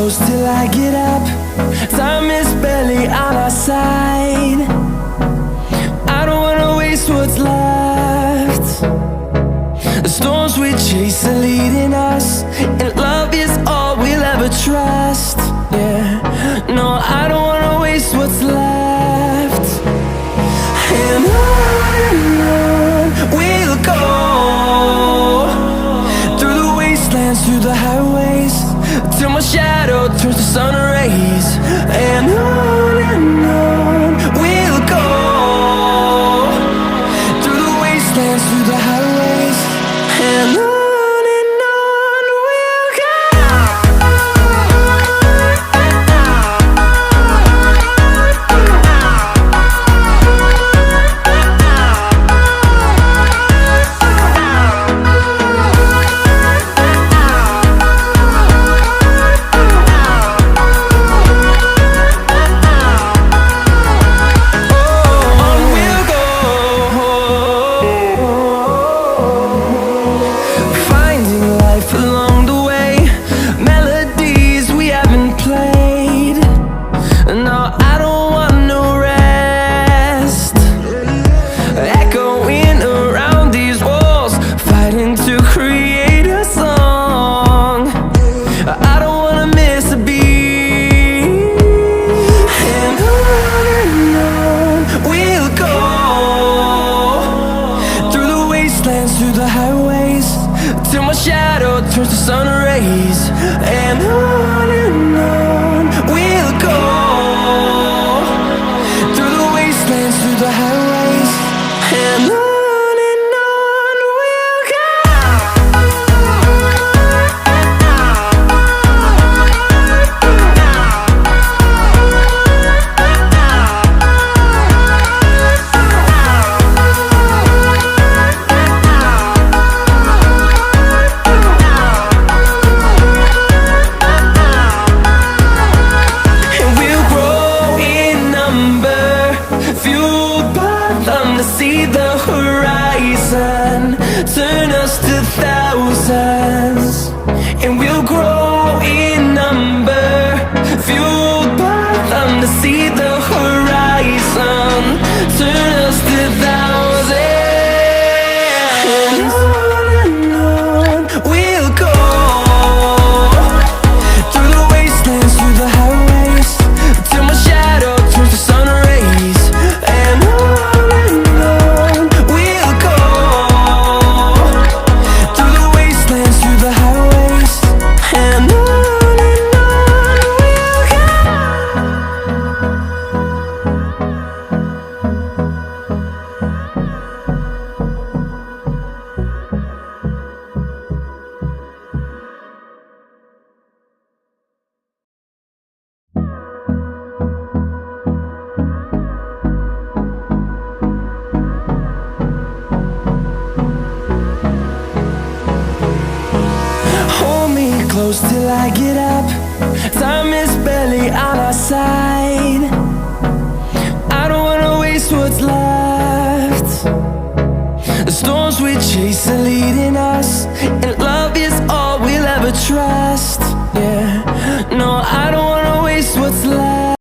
close till I get up. Time is barely on our side. I don't wanna waste what's left. The storms we chase are leading us, and love is all we'll ever trust. Yeah, no, I don't wanna waste what's left. And on we'll go, through the wastelands, through the highways, till my shadow turns to sun rays. And on we'll go, through the wastelands, through the highways, and on. Through the highways, till my shadow turns to sun rays. And on we'll go, through the wastelands, through the highways, and on. See the horizon turn us to thousands, and we'll grow in number, fueled by them. To see the horizon turn us to thousands, and on we'll go, through the wastelands, through the highways, till my shadow turns to sun rays. And close till I get up. Time is barely on our side.